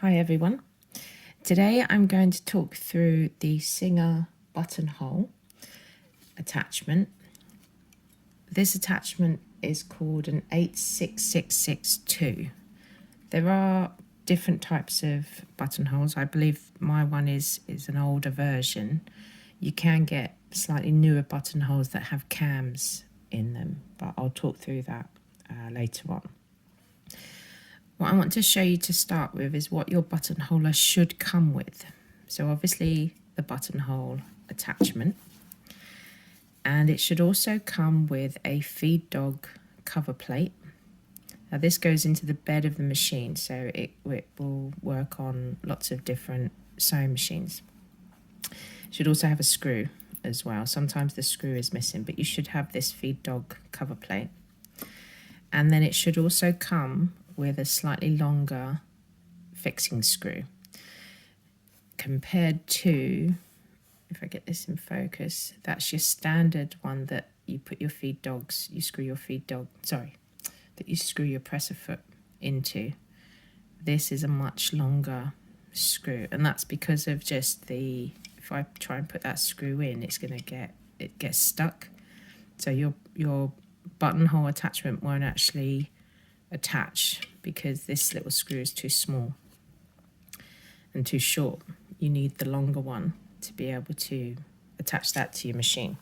Hi everyone. Today I'm going to talk through the Singer buttonhole attachment. This attachment is called an 86662. There are different types of buttonholes. I believe my one is an older version. You can get slightly newer buttonholes that have cams in them, but I'll talk through that later on. What I want to show you to start with is what your buttonholer should come with. So obviously the buttonhole attachment, and it should also come with a feed dog cover plate. Now this goes into the bed of the machine, so it will work on lots of different sewing machines. It should also have a screw as well. Sometimes the screw is missing, but you should have this feed dog cover plate. And then it should also come with a slightly longer fixing screw compared to, if I get this in focus, that's your standard one that you put your feed dogs, you screw your feed dog, that you screw your presser foot into. This is a much longer screw, and that's because of just the, if I try and put that screw in, it gets stuck. So your buttonhole attachment won't actually attach because this little screw is too small and too short. You need the longer one to be able to attach that to your machine.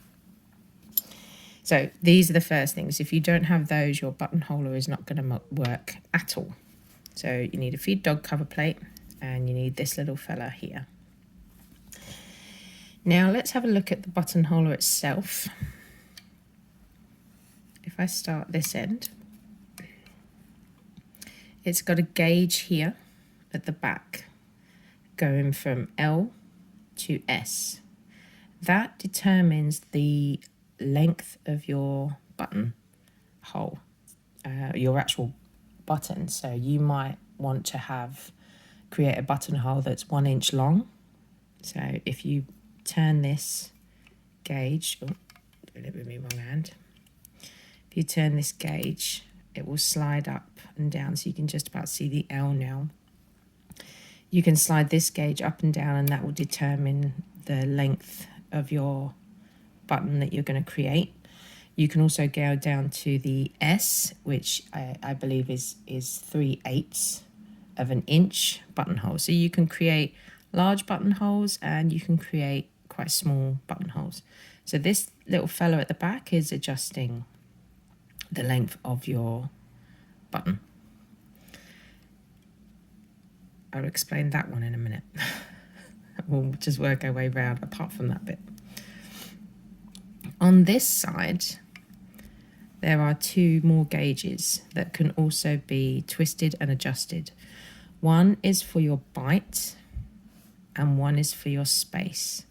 So these are the first things. If you don't have those, your buttonholer is not going to work at all. So you need a feed dog cover plate and you need this little fella here. Now let's have a look at the buttonholer itself. If I start this end, it's got a gauge here at the back going from L to S. That determines the length of your buttonhole, your actual button. So you might want to create a buttonhole that's 1 inch long. So if you turn this gauge, doing it with my wrong hand. If you turn this gauge, it will slide up and down, so you can just about see the L now. You can slide this gauge up and down, and that will determine the length of your button that you're going to create. You can also go down to the S, which I believe is 3/8 of an inch buttonhole. So you can create large buttonholes and you can create quite small buttonholes. So this little fellow at the back is adjusting the length of your button. I'll explain that one in a minute. We'll just work our way around apart from that bit. On this side, there are 2 more gauges that can also be twisted and adjusted. One is for your bite and one is for your space.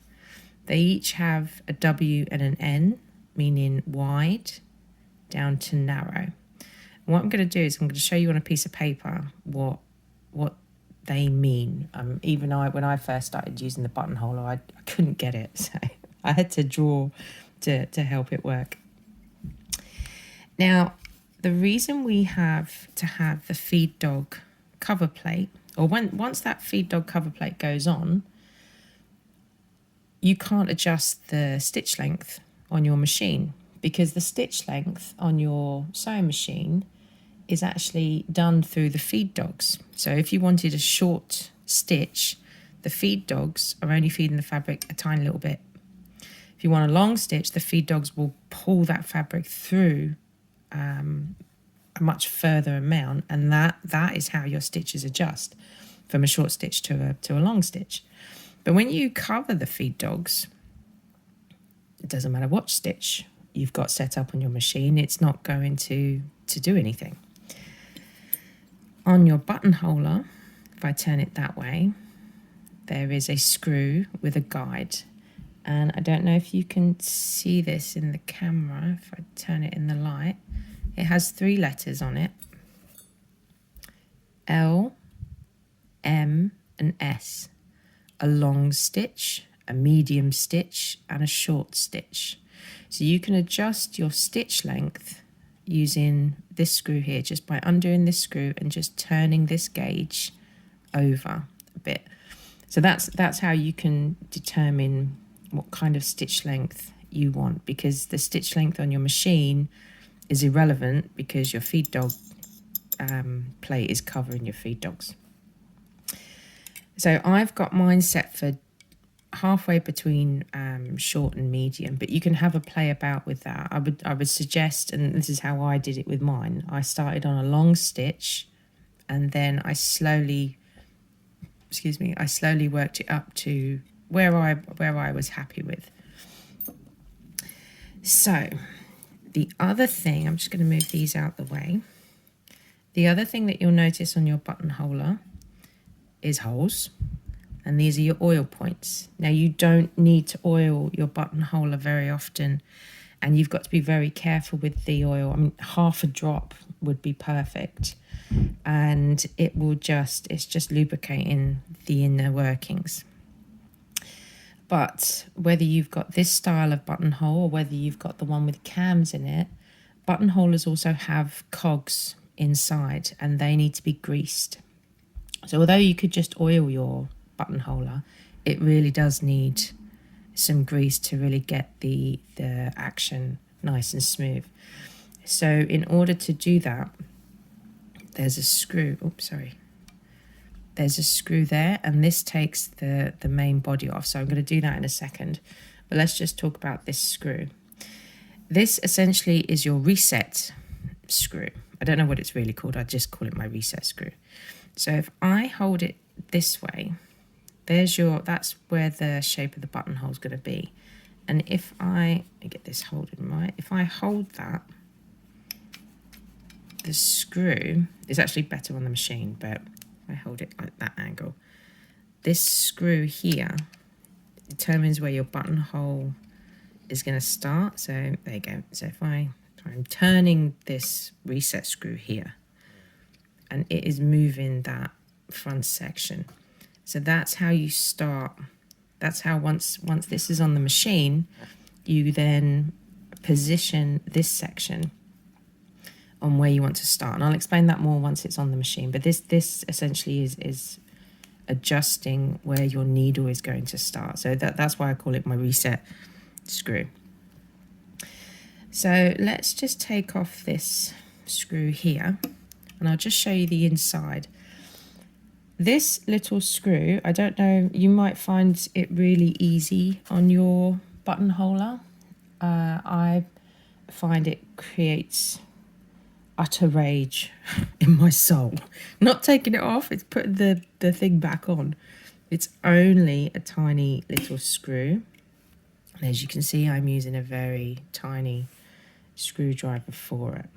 They each have a W and an N, meaning wide down to narrow. And what I'm going to do is I'm going to show you on a piece of paper what they mean. Even when I first started using the buttonhole, I couldn't get it, so I had to draw to help it work. Now, the reason we have to have the feed dog cover plate, or once that feed dog cover plate goes on, you can't adjust the stitch length on your machine, because the stitch length on your sewing machine is actually done through the feed dogs. So if you wanted a short stitch, the feed dogs are only feeding the fabric a tiny little bit. If you want a long stitch, the feed dogs will pull that fabric through a much further amount, and that is how your stitches adjust from a short stitch to a long stitch. But when you cover the feed dogs, it doesn't matter what stitch you've got set up on your machine, it's not going to do anything. On your buttonholer, if I turn it that way, there is a screw with a guide. And I don't know if you can see this in the camera, if I turn it in the light. It has 3 letters on it: L, M, and S. A long stitch, a medium stitch, and a short stitch. So you can adjust your stitch length using this screw here, just by undoing this screw and just turning this gauge over a bit. So that's how you can determine what kind of stitch length you want, because the stitch length on your machine is irrelevant because your feed dog plate is covering your feed dogs. So I've got mine set for halfway between short and medium, but you can have a play about with that. I would suggest, and this is how I did it with mine, I started on a long stitch and then I slowly worked it up to where I was happy with. So the other thing, I'm just going to move these out the way. The other thing that you'll notice on your buttonholer is holes, and these are your oil points. Now you don't need to oil your buttonholer very often, and you've got to be very careful with the oil. I mean, half a drop would be perfect, and it's just lubricating the inner workings. But whether you've got this style of buttonhole or whether you've got the one with cams in it, buttonholers also have cogs inside and they need to be greased. So although you could just oil your buttonholer, it really does need some grease to really get the action nice and smooth. So in order to do that, there's a screw. There's a screw there, and this takes the main body off. So I'm going to do that in a second. But let's just talk about this screw. This essentially is your reset screw. I don't know what it's really called. I just call it my reset screw. So if I hold it this way, that's where the shape of the buttonhole is going to be. And if let me get this holding right. If I hold that, the screw is actually better on the machine, but I hold it like that angle. This screw here determines where your buttonhole is going to start. So there you go. So if I'm turning this reset screw here, and it is moving that front section. So that's how you start. That's how once this is on the machine, you then position this section on where you want to start. And I'll explain that more once it's on the machine. But this essentially is adjusting where your needle is going to start. So that's why I call it my reset screw. So let's just take off this screw here, and I'll just show you the inside. This little screw, I don't know, you might find it really easy on your buttonholer. I find it creates utter rage in my soul. Not taking it off, it's putting the thing back on. It's only a tiny little screw. And as you can see, I'm using a very tiny screwdriver for it.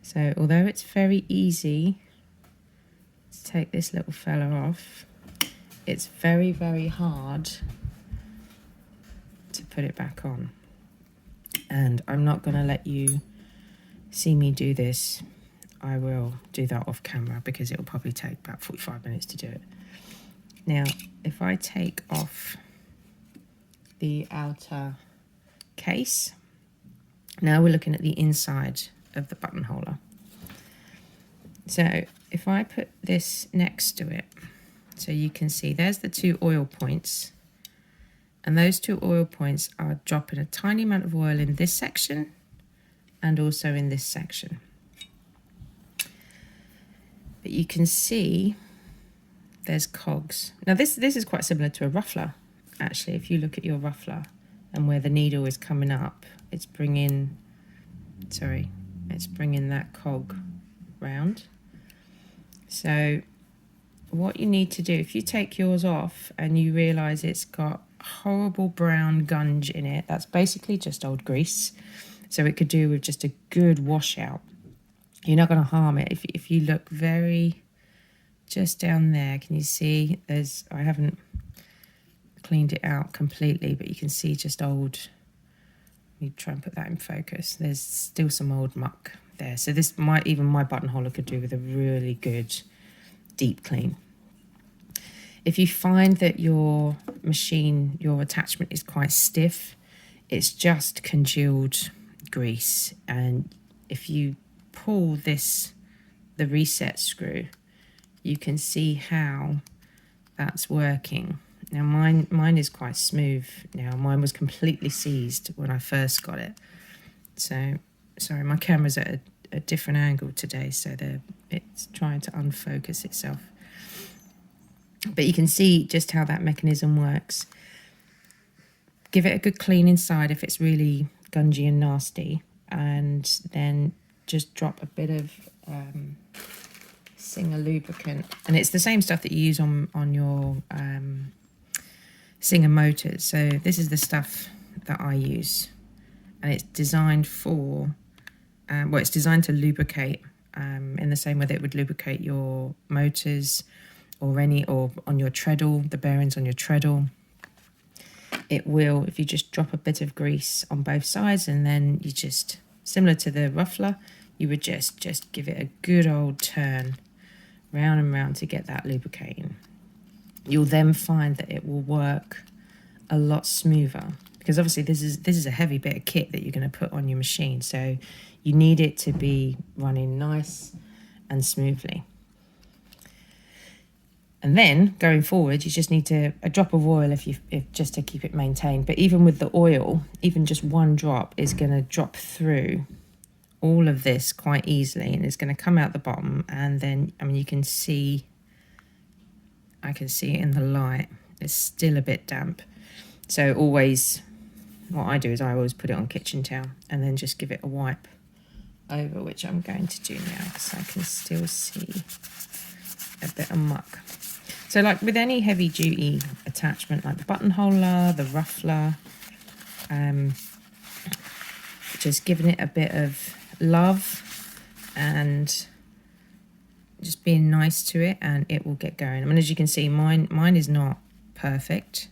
So although it's very easy to take this little fella off, it's very, very hard to put it back on. And I'm not going to let you see me do this. I will do that off camera because it will probably take about 45 minutes to do it. Now, if I take off the outer case, now we're looking at the inside of the buttonholer. So if I put this next to it, so you can see there's the two oil points, and those two oil points are dropping a tiny amount of oil in this section and also in this section. But you can see there's cogs. Now this is quite similar to a ruffler, actually. If you look at your ruffler and where the needle is coming up, it's bringing that cog round. So what you need to do, if you take yours off and you realise it's got horrible brown gunge in it, that's basically just old grease. So it could do with just a good washout. You're not going to harm it. If you look just down there, can you see I haven't cleaned it out completely, but you can see just old. Let me try and put that in focus. There's still some old muck there. So even my buttonholer could do with a really good deep clean. If you find that your attachment is quite stiff, it's just congealed grease. And if you pull the reset screw, you can see how that's working. Now mine is quite smooth now. Mine was completely seized when I first got it. So, sorry, my camera's at a different angle today, so it's trying to unfocus itself. But you can see just how that mechanism works. Give it a good clean inside if it's really gungy and nasty, and then just drop a bit of Singer lubricant, and it's the same stuff that you use on your Singer motors. So this is the stuff that I use, and it's designed for well, it's designed to lubricate in the same way that it would lubricate your motors or on your treadle, the bearings on your treadle. It will, if you just drop a bit of grease on both sides, and then you just, similar to the ruffler, you would just give it a good old turn round and round to get that lubricating. You'll then find that it will work a lot smoother, because obviously this is a heavy bit of kit that you're going to put on your machine, so you need it to be running nice and smoothly. And then going forward, you just need a drop of oil if just to keep it maintained. But even with the oil, even just one drop is going to drop through all of this quite easily, and it's going to come out the bottom. And then, I mean, you can see, I can see it in the light, it's still a bit damp. So always, what I do is I always put it on kitchen towel and then just give it a wipe over, which I'm going to do now because I can still see a bit of muck. So like with any heavy duty attachment, like the buttonholer, the ruffler, just giving it a bit of love and just being nice to it, and it will get going. I mean, as you can see, mine is not perfect.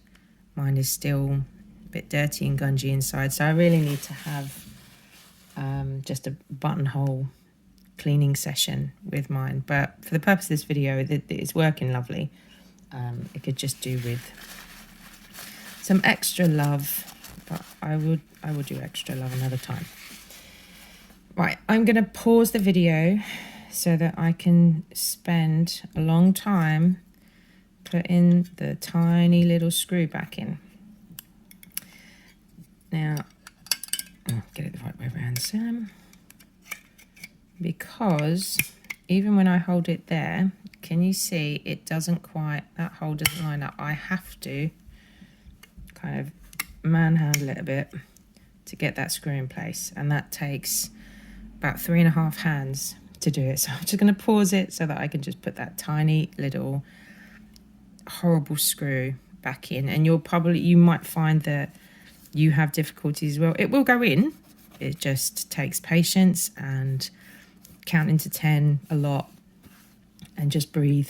Mine is still a bit dirty and gungy inside, so I really need to have just a buttonhole cleaning session with mine. But for the purpose of this video, it's working lovely. It could just do with some extra love, but I will do extra love another time. Right, I'm going to pause the video so that I can spend a long time putting the tiny little screw back in. Now, get it the right way around, Sam, because even when I hold it there, can you see it doesn't quite, that hole doesn't line up. I have to kind of manhandle it a bit to get that screw in place, and that takes about 3.5 hands to do it. So I'm just going to pause it so that I can just put that tiny little horrible screw back in, and you might find that you have difficulties as well. It will go in, it just takes patience and counting to 10 a lot and just breathe.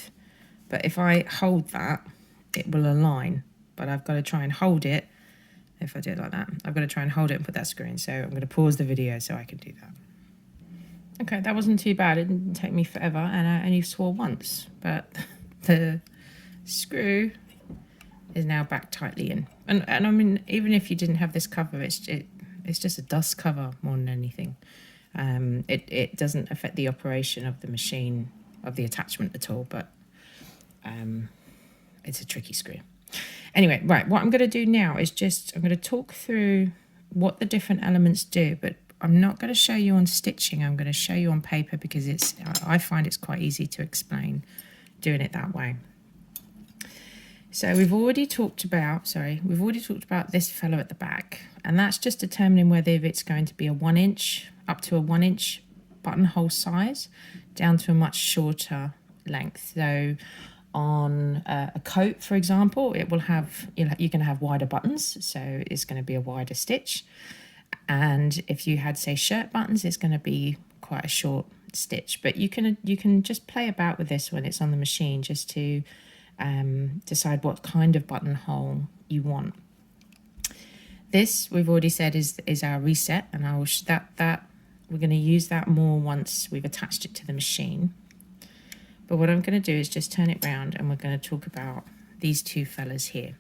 But if I hold that, it will align, but I've got to try and hold it. If I do it like that, I've got to try and hold it and put that screw in. So I'm going to pause the video so I can do that. Okay, that wasn't too bad. It didn't take me forever, and I only swore once, but the screw is now back tightly in. And I mean, even if you didn't have this cover, it's just a dust cover more than anything. It doesn't affect the operation of the machine, of the attachment at all, but it's a tricky screw. Anyway, right, what I'm going to do now is I'm going to talk through what the different elements do, but I'm not going to show you on stitching. I'm going to show you on paper because I find it's quite easy to explain doing it that way. So we've already talked about this fellow at the back, and that's just determining whether it's going to be a 1 inch up to a 1 inch buttonhole size down to a much shorter length. So on a coat, for example, it will have, you're going to have wider buttons, so it's going to be a wider stitch. And if you had, say, shirt buttons, it's going to be quite a short stitch. But you can just play about with this when it's on the machine, just to decide what kind of buttonhole you want. This, we've already said, is our reset, and we're going to use that more once we've attached it to the machine. But what I'm going to do is just turn it round, and we're going to talk about these two fellas here.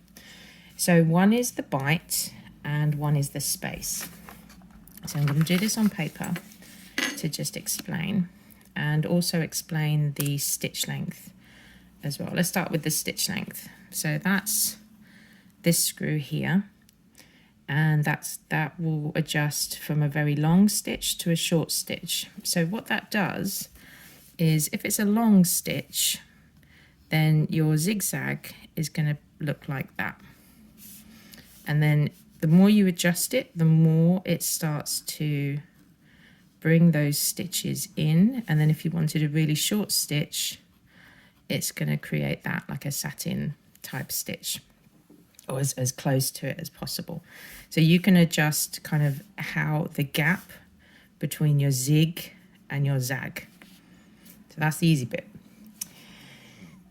So one is the bite and one is the space. So I'm going to do this on paper to just explain, and also explain the stitch length. as well. Let's start with the stitch length. So that's this screw here, and that will adjust from a very long stitch to a short stitch. So what that does is, if it's a long stitch, then your zigzag is going to look like that. And then the more you adjust it, the more it starts to bring those stitches in. And then if you wanted a really short stitch, it's going to create that like a satin type stitch, or as close to it as possible. So you can adjust kind of how the gap between your zig and your zag. So that's the easy bit.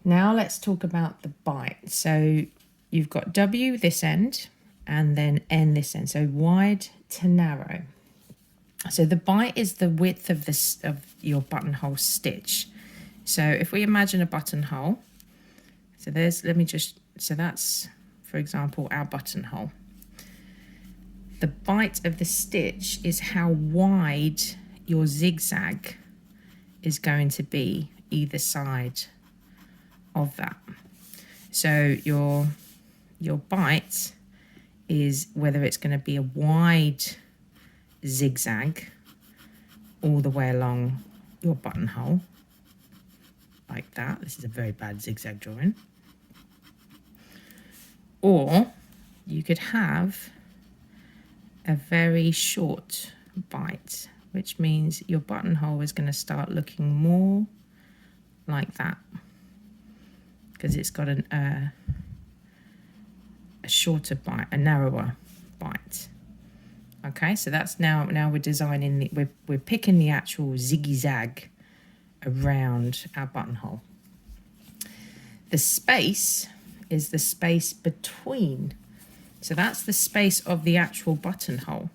Now let's talk about the bite. So you've got W this end and then N this end. So wide to narrow. So the bite is the width of your buttonhole stitch. So if we imagine a buttonhole, so that's, for example, our buttonhole. The bite of the stitch is how wide your zigzag is going to be either side of that. So your bite is whether it's going to be a wide zigzag all the way along your buttonhole, like that. This is a very bad zigzag drawing. Or you could have a very short bite, which means your buttonhole is going to start looking more like that, because it's got a shorter bite, a narrower bite. Okay, so that's now we're designing we're picking the actual ziggy zag around our buttonhole. The space is the space between. So that's the space of the actual buttonhole.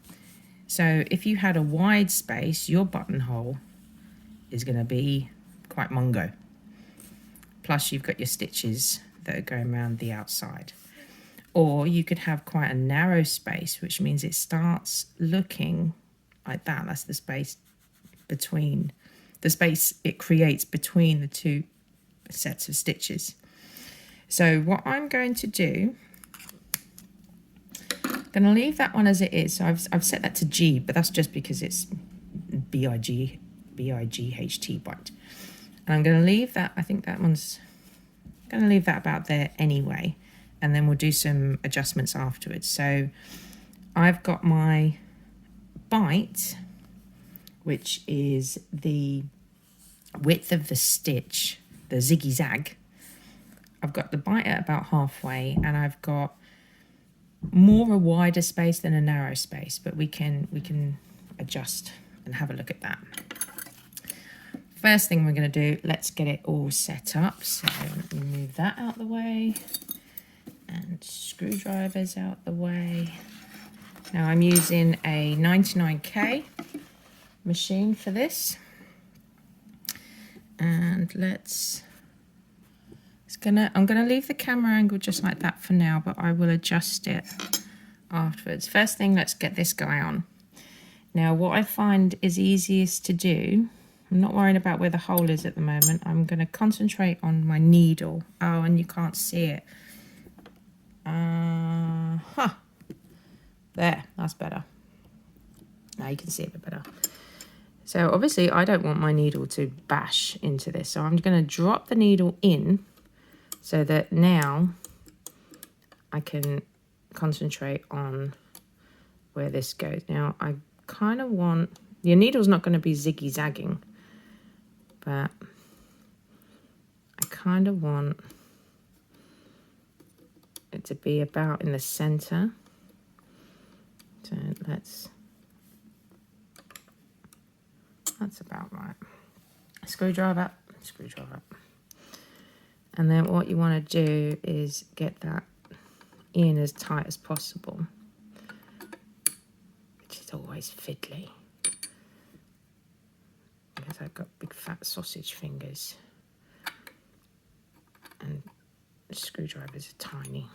So if you had a wide space, your buttonhole is going to be quite mungo. Plus you've got your stitches that are going around the outside. Or you could have quite a narrow space, which means it starts looking like that. That's the space between, the space it creates between the two sets of stitches. So what I'm going to do, I'm going to leave that one as it is. So I've set that to G, but that's just because it's B-I-G-H-T bite. And I'm going to leave that, I think that one's, I'm going to leave that about there anyway. And then we'll do some adjustments afterwards. So I've got my bite, which is the width of the stitch, the ziggy zag. I've got the bite at about halfway, and I've got more a wider space than a narrow space, but we can adjust and have a look at that. First thing we're going to do, let's get it all set up. So let me move that out the way. And screwdrivers out the way. Now I'm using a 99K machine for this, and I'm gonna leave the camera angle just like that for now, but I will adjust it afterwards. First thing, let's get this guy on. Now what I find is easiest to do, I'm not worrying about where the hole is at the moment. I'm going to concentrate on my needle. Oh, and you can't see it. There, that's better. Now you can see it a bit better. So obviously I don't want my needle to bash into this, so I'm going to drop the needle in so that now I can concentrate on where this goes. Now I kind of want, your needle's not going to be ziggy zagging, but I kind of want it to be about in the center. So that's about right. Screwdriver, screwdriver. And then what you want to do is get that in as tight as possible, which is always fiddly because I've got big fat sausage fingers and the screwdrivers are tiny.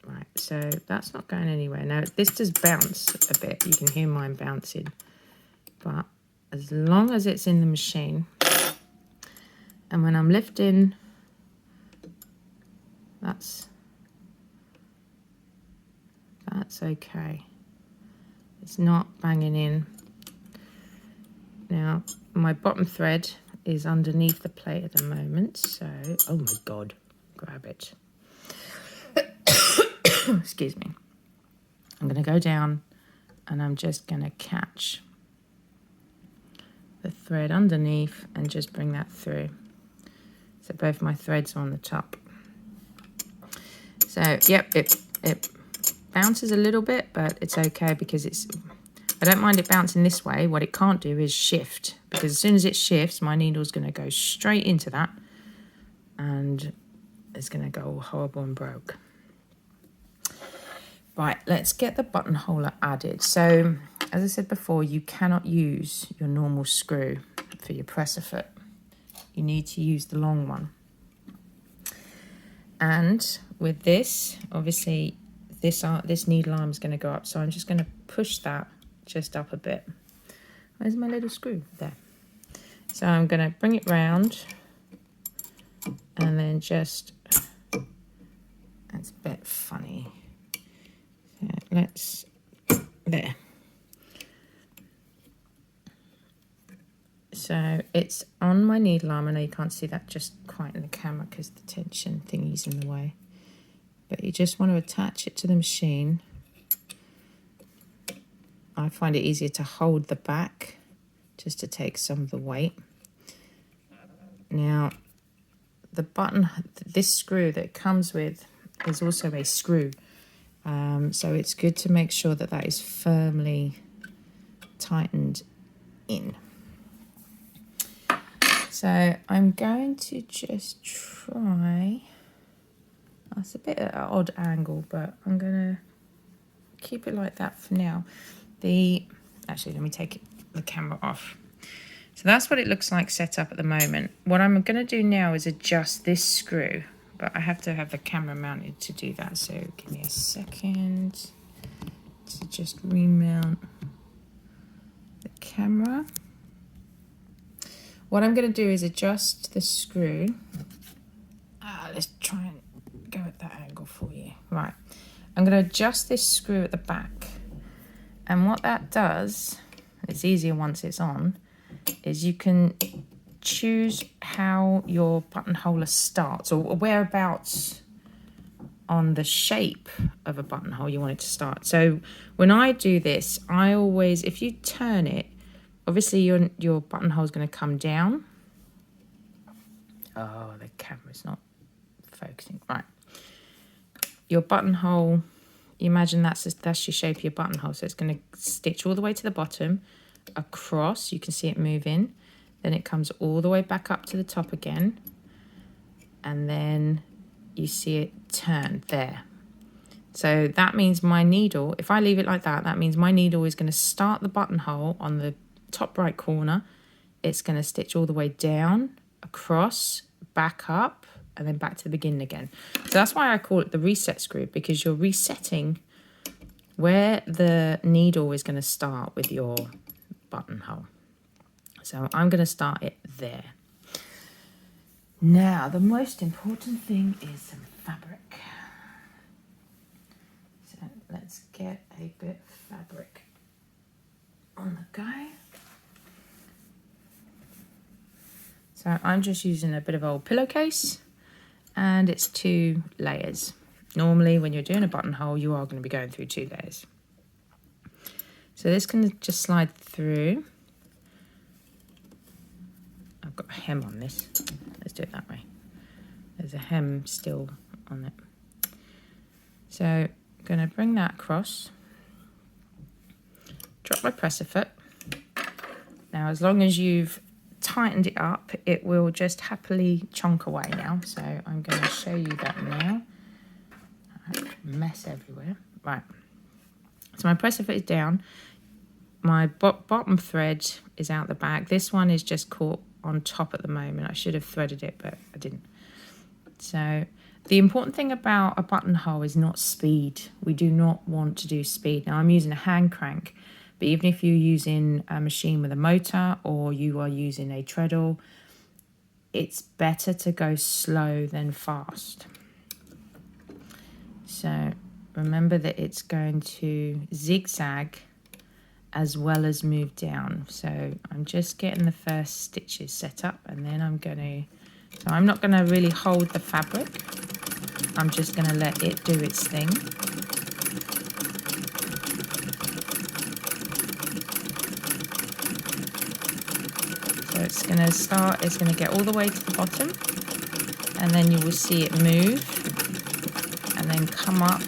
Right, so that's not going anywhere. Now, this does bounce a bit. You can hear mine bouncing. But as long as it's in the machine, And when I'm lifting, that's okay. It's not banging in. Now, my bottom thread is underneath the plate at the moment, so, oh my God, grab it. Excuse me. I'm going to go down and I'm just going to catch the thread underneath and just bring that through. So both my threads are on the top. So, yep, it bounces a little bit, but it's okay because I don't mind it bouncing this way. What it can't do is shift, because as soon as it shifts, my needle's going to go straight into that and it's going to go all horrible and broke. Right, let's get the buttonhole added. So, as I said before, you cannot use your normal screw for your presser foot. You need to use the long one. And with this, obviously, this needle arm is going to go up. So I'm just going to push that just up a bit. Where's my little screw? There. So I'm going to bring it round and then just, that's a bit funny. So let's, there. So it's on my needle arm. I know you can't see that just quite in the camera because the tension thingy's in the way. But you just want to attach it to the machine. I find it easier to hold the back just to take some of the weight. Now, the button, this screw that it comes with is also a screw. So it's good to make sure that that is firmly tightened in. So I'm going to just try, that's a bit at an odd angle, but I'm going to keep it like that for now. Actually, let me take the camera off. So that's what it looks like set up at the moment. What I'm going to do now is adjust this screw, but I have to have the camera mounted to do that. So give me a second to just remount the camera. What I'm going to do is adjust the screw. Let's try and go at that angle for you. Right, I'm going to adjust this screw at the back. And what that does, it's easier once it's on, is you can choose how your buttonhole starts, or whereabouts on the shape of a buttonhole you want it to start. So when I do this, I always, if you turn it, obviously your buttonhole is going to come down. Oh, the camera's not focusing. Right. Your buttonhole, you imagine that's your shape of your buttonhole. So it's going to stitch all the way to the bottom, across, you can see it moving. Then it comes all the way back up to the top again. And then you see it turn there. So that means my needle, if I leave it like that, that means my needle is going to start the buttonhole on the top right corner. It's going to stitch all the way down, across, back up, and then back to the beginning again. So that's why I call it the reset screw, because you're resetting where the needle is going to start with your buttonhole. So I'm going to start it there. Now, the most important thing is some fabric. So let's get a bit of fabric on the go. So I'm just using a bit of old pillowcase, and it's 2 layers. Normally, when you're doing a buttonhole, you are going to be going through 2 layers. So this can just slide through. I've got a hem on this. Let's do it that way. There's a hem still on it. So I'm going to bring that across. Drop my presser foot. Now, as long as you've tightened it up, it will just happily chonk away now. So I'm going to show you that now. Mess everywhere. Right. So my presser foot is down. My bottom thread is out the back. This one is just caught on top at the moment. I should have threaded it, but I didn't. So the important thing about a buttonhole is not speed. We do not want to do speed. Now I'm using a hand crank, but even if you're using a machine with a motor or you are using a treadle, it's better to go slow than fast. So remember that it's going to zigzag as well as move down. So I'm just getting the first stitches set up, and then I'm not going to really hold the fabric. I'm just going to let it do its thing. So it's going to get all the way to the bottom, and then you will see it move and then come up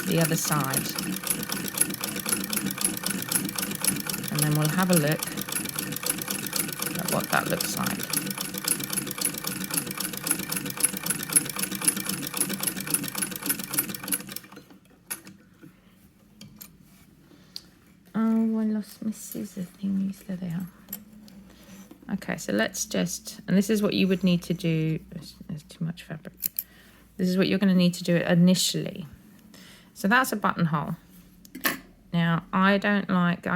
the other side. And then we'll have a look at what that looks like. Oh, I lost my scissor thingies. There they are. Okay, so let's just, and this is what you would need to do. There's too much fabric. This is what you're going to need to do initially. So that's a buttonhole. Now, I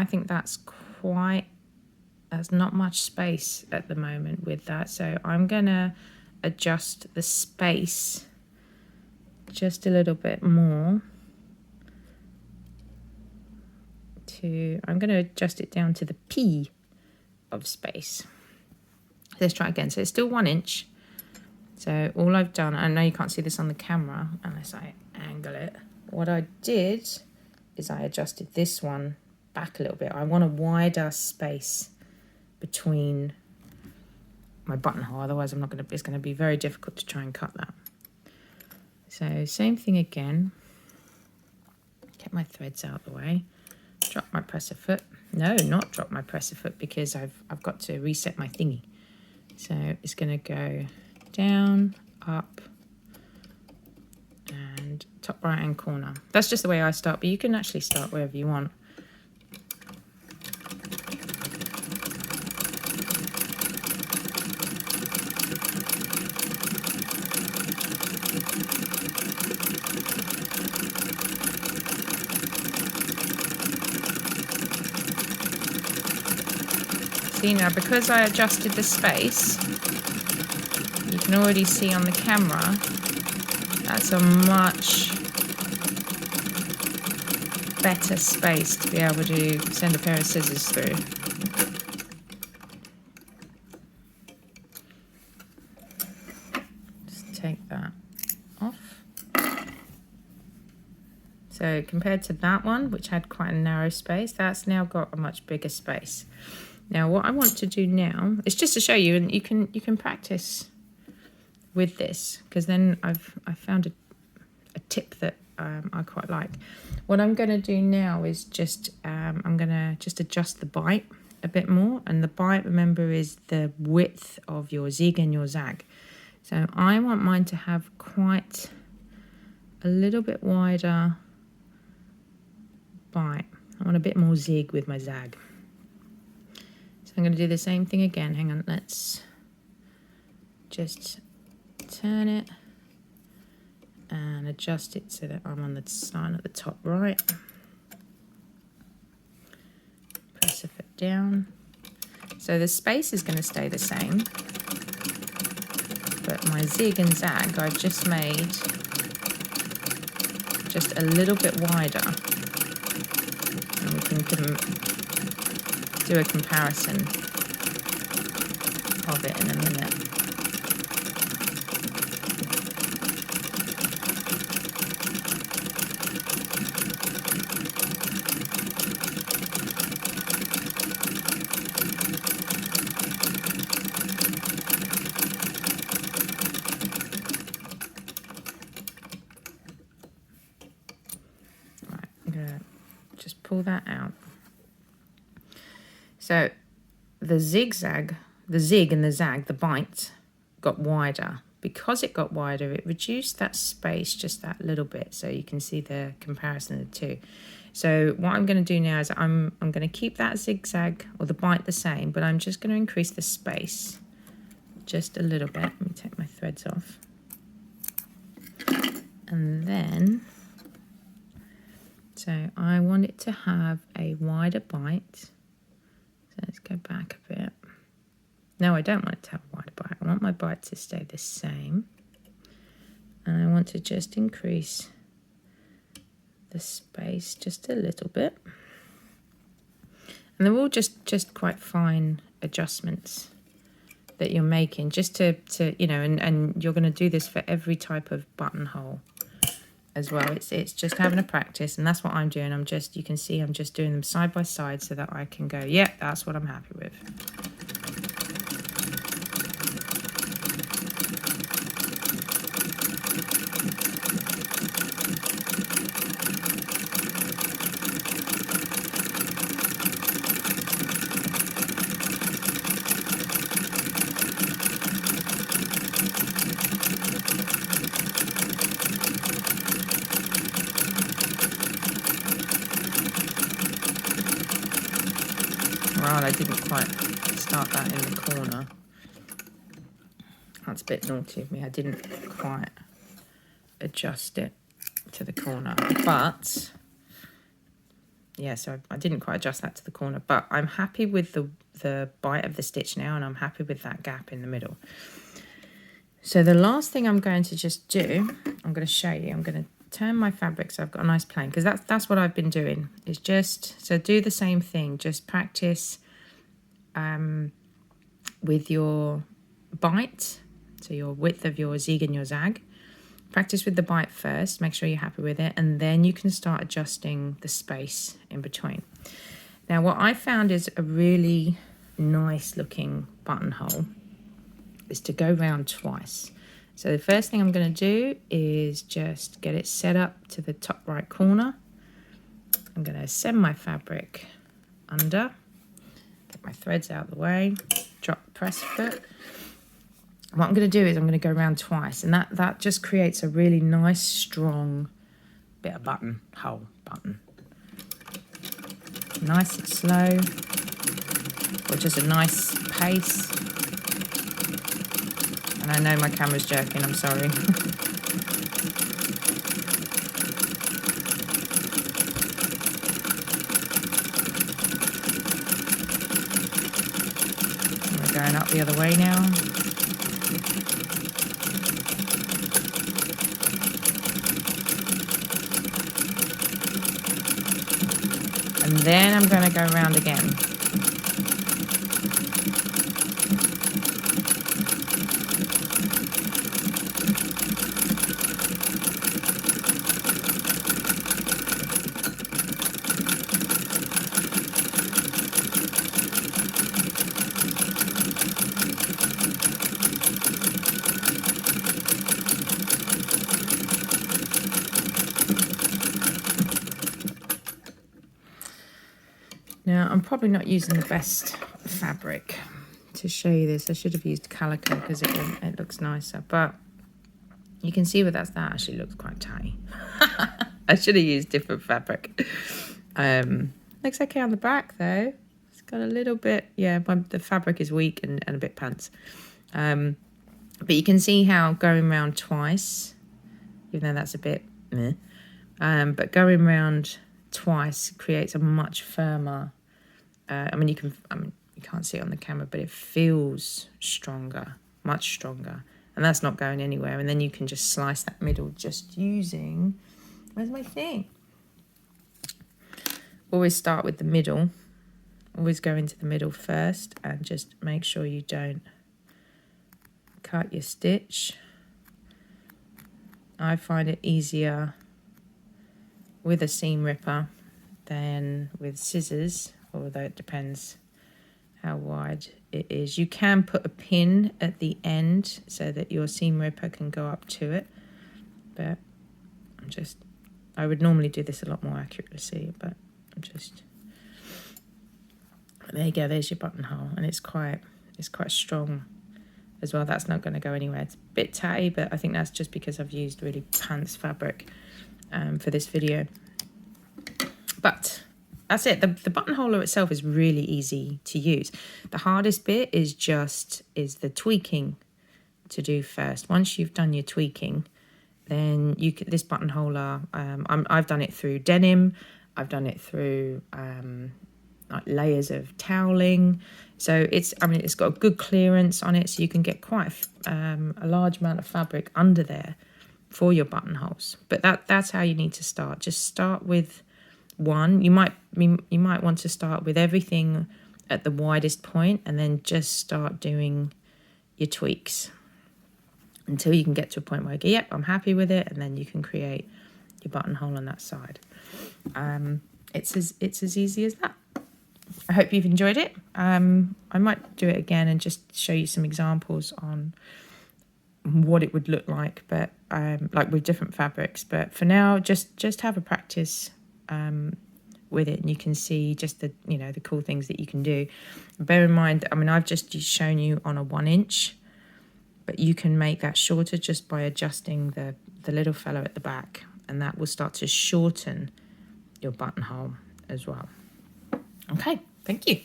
think there's not much space at the moment with that. So I'm going to adjust the space just a little bit more. I'm going to adjust it down to the P of space. Let's try again. So it's still 1 inch. So all I've done, I know you can't see this on the camera unless I angle it. What I did is I adjusted this one back a little bit. I want a wider space between my buttonhole. Otherwise, it's going to be very difficult to try and cut that. So same thing again. Get my threads out of the way. Drop my presser foot. No, not drop my presser foot, because I've got to reset my thingy. So it's going to go down, up, and top right hand corner. That's just the way I start, but you can actually start wherever you want. See, now because I adjusted the space, you can already see on the camera that's a much better space to be able to send a pair of scissors through. Just take that off. So compared to that one, which had quite a narrow space, that's now got a much bigger space. Now what I want to do now is just to show you, and you can practice with this, because then I found a tip that I quite like. What I'm going to do now is just I'm going to just adjust the bite a bit more, and the bite, remember, is the width of your zig and your zag. So I want mine to have quite a little bit wider bite. I want a bit more zig with my zag. So I'm going to do the same thing again. Hang on, let's just turn it and adjust it so that I'm on the side at the top right. Press it down. So the space is going to stay the same, but my zig and zag I've just made just a little bit wider, and we can do a comparison of it in a minute. Right, I'm gonna just pull that out. So the zigzag, the zig and the zag, the bite got wider. Because it got wider, it reduced that space just that little bit, so you can see the comparison of the two. So what I'm going to do now is I'm going to keep that zigzag or the bite the same, but I'm just going to increase the space just a little bit. Let me take my threads off. And then, so I want it to have a wider bite. So let's go back a bit. No, I don't want it to have a wider I want my bite to stay the same. And I want to just increase the space just a little bit. And they're all just quite fine adjustments that you're making, just to you know, and you're going to do this for every type of buttonhole as well. It's just having a practice, and that's what I'm doing. You can see I'm just doing them side by side so that I can go, yeah, that's what I'm happy with. Well, I didn't quite start that in the corner. That's a bit naughty of me. I didn't quite adjust it to the corner. But, yeah, so I didn't quite adjust that to the corner. But I'm happy with the bite of the stitch now, and I'm happy with that gap in the middle. So the last thing I'm going to just do, I'm going to show you. I'm going to turn my fabric so I've got a nice plane, because that's what I've been doing, is just, so do the same thing, just practice with your bite, so your width of your zig and your zag. Practice with the bite first, make sure you're happy with it, and then you can start adjusting the space in between. Now what I found is a really nice looking buttonhole is to go round twice. So the first thing I'm going to do is just get it set up to the top right corner. I'm going to send my fabric under, get my threads out of the way, drop the press foot. What I'm going to do is I'm going to go around twice, and that just creates a really nice, strong bit of button. Nice and slow, or just a nice pace. And I know my camera's jerking, I'm sorry. We're going up the other way now. And then I'm going to go around again. Now, I'm probably not using the best fabric to show you this. I should have used calico because it looks nicer. But you can see that actually looks quite tatty. I should have used different fabric. Looks okay on the back, though. It's got a little bit, yeah, the fabric is weak and a bit pants. But you can see how going round twice, even though that's a bit meh, but going round twice creates a much firmer, you can't see it on the camera, but it feels stronger, much stronger, and that's not going anywhere. And then you can just slice that middle just using, where's my thing? Always start with the middle, always go into the middle first, and just make sure you don't cut your stitch. I find it easier with a seam ripper than with scissors, although it depends how wide it is. You can put a pin at the end so that your seam ripper can go up to it, but I would normally do this a lot more accurately, but there you go, there's your buttonhole, and it's quite strong as well. That's not going to go anywhere. It's a bit tatty, but I think that's just because I've used really pants fabric for this video. But that's it. The buttonholer itself is really easy to use. The hardest bit is the tweaking to do first. Once you've done your tweaking, then this buttonholer, I've done it through denim, I've done it through like layers of toweling. So it's got a good clearance on it, so you can get quite a large amount of fabric under there for your buttonholes. But that's how you need to start. Just start with one. You might want to start with everything at the widest point, and then just start doing your tweaks until you can get to a point where you go, yep, I'm happy with it, and then you can create your buttonhole on that side. It's as easy as that. I hope you've enjoyed it. I might do it again and just show you some examples on what it would look like, but like with different fabrics. But for now, just have a practice with it, and you can see just the the cool things that you can do. Bear in mind, I've just shown you on a 1 inch, but you can make that shorter just by adjusting the little fellow at the back, and that will start to shorten your buttonhole as well. Okay, thank you.